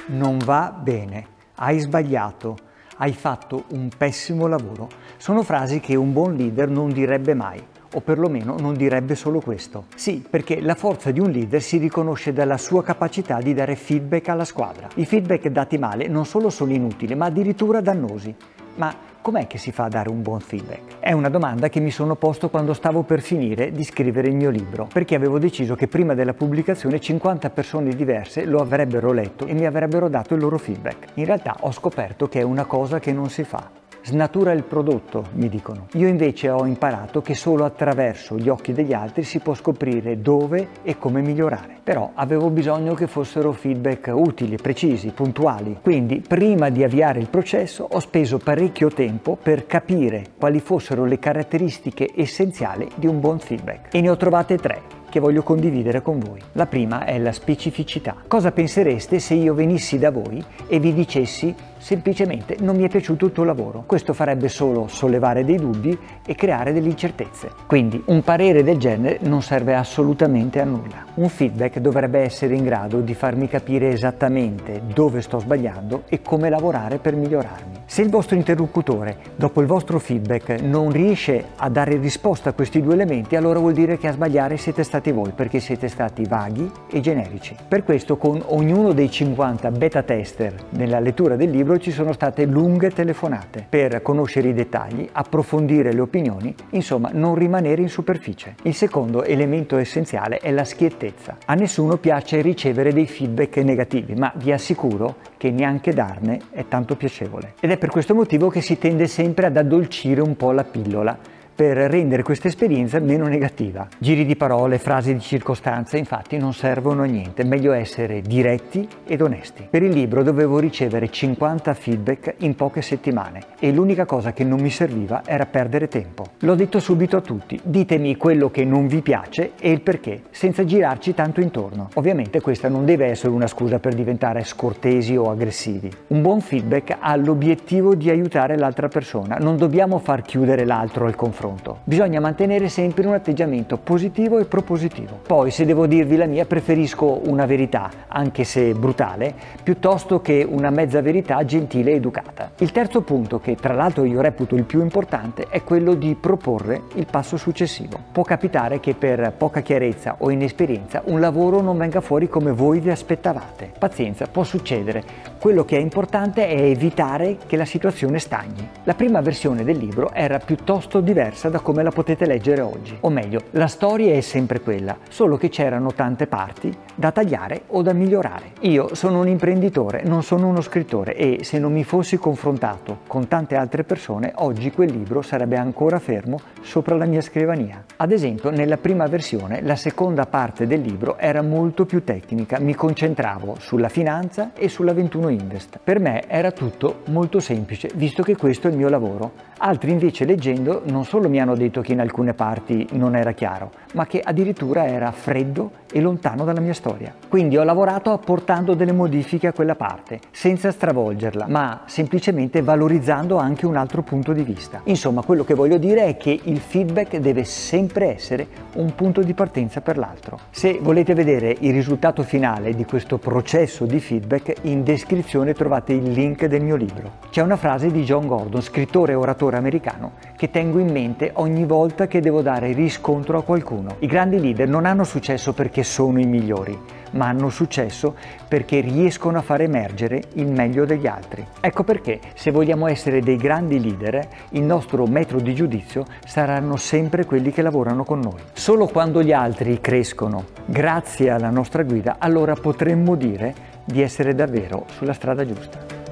non va bene, hai sbagliato, hai fatto un pessimo lavoro. Sono frasi che un buon leader non direbbe mai, o perlomeno non direbbe solo questo. Sì, perché la forza di un leader si riconosce dalla sua capacità di dare feedback alla squadra. I feedback dati male non solo sono inutili, ma addirittura dannosi. Ma com'è che si fa a dare un buon feedback? È una domanda che mi sono posto quando stavo per finire di scrivere il mio libro, perché avevo deciso che prima della pubblicazione 50 persone diverse lo avrebbero letto e mi avrebbero dato il loro feedback. In realtà ho scoperto che è una cosa che non si fa. Snatura il prodotto, mi dicono. Io invece ho imparato che solo attraverso gli occhi degli altri si può scoprire dove e come migliorare. Però avevo bisogno che fossero feedback utili, precisi, puntuali. Quindi, prima di avviare il processo, ho speso parecchio tempo per capire quali fossero le caratteristiche essenziali di un buon feedback. E ne ho trovate 3. Che voglio condividere con voi. La prima è la specificità. Cosa pensereste se io venissi da voi e vi dicessi semplicemente non mi è piaciuto il tuo lavoro? Questo farebbe solo sollevare dei dubbi e creare delle incertezze. Quindi un parere del genere non serve assolutamente a nulla. Un feedback dovrebbe essere in grado di farmi capire esattamente dove sto sbagliando e come lavorare per migliorarmi. Se il vostro interlocutore, dopo il vostro feedback, non riesce a dare risposta a questi due elementi, allora vuol dire che a sbagliare siete stati voi, perché siete stati vaghi e generici. Per questo con ognuno dei 50 beta tester nella lettura del libro ci sono state lunghe telefonate per conoscere i dettagli, approfondire le opinioni, insomma non rimanere in superficie. Il secondo elemento essenziale è la schiettezza. A nessuno piace ricevere dei feedback negativi, ma vi assicuro che neanche darne è tanto piacevole. Ed è per questo motivo che si tende sempre ad addolcire un po' la pillola, per rendere questa esperienza meno negativa. Giri di parole, frasi di circostanza, infatti, non servono a niente, meglio essere diretti ed onesti. Per il libro dovevo ricevere 50 feedback in poche settimane e l'unica cosa che non mi serviva era perdere tempo. L'ho detto subito a tutti, ditemi quello che non vi piace e il perché, senza girarci tanto intorno. Ovviamente questa non deve essere una scusa per diventare scortesi o aggressivi. Un buon feedback ha l'obiettivo di aiutare l'altra persona, non dobbiamo far chiudere l'altro al confronto. Bisogna mantenere sempre un atteggiamento positivo e propositivo. Poi, se devo dirvi la mia, preferisco una verità, anche se brutale, piuttosto che una mezza verità gentile e educata. Il terzo punto, che tra l'altro io reputo il più importante, è quello di proporre il passo successivo. Può capitare che per poca chiarezza o inesperienza un lavoro non venga fuori come voi vi aspettavate. Pazienza, può succedere. Quello che è importante è evitare che la situazione stagni. La prima versione del libro era piuttosto diversa da come la potete leggere oggi. O meglio, la storia è sempre quella, solo che c'erano tante parti da tagliare o da migliorare. Io sono un imprenditore, non sono uno scrittore e se non mi fossi confrontato con tante altre persone, oggi quel libro sarebbe ancora fermo sopra la mia scrivania. Ad esempio, nella prima versione, la seconda parte del libro era molto più tecnica, mi concentravo sulla finanza e sulla 21 Invest. Per me era tutto molto semplice, visto che questo è il mio lavoro. Altri invece leggendo non solo mi hanno detto che in alcune parti non era chiaro, ma che addirittura era freddo e lontano dalla mia storia. Quindi ho lavorato apportando delle modifiche a quella parte, senza stravolgerla, ma semplicemente valorizzando anche un altro punto di vista. Insomma, quello che voglio dire è che il feedback deve sempre essere un punto di partenza per l'altro. Se volete vedere il risultato finale di questo processo di feedback, in descrizione trovate il link del mio libro. C'è una frase di John Gordon, scrittore e oratore americano, che tengo in mente ogni volta che devo dare riscontro a qualcuno. I grandi leader non hanno successo perché sono i migliori, ma hanno successo perché riescono a far emergere il meglio degli altri. Ecco perché, se vogliamo essere dei grandi leader, il nostro metro di giudizio saranno sempre quelli che lavorano con noi. Solo quando gli altri crescono grazie alla nostra guida, allora potremmo dire di essere davvero sulla strada giusta.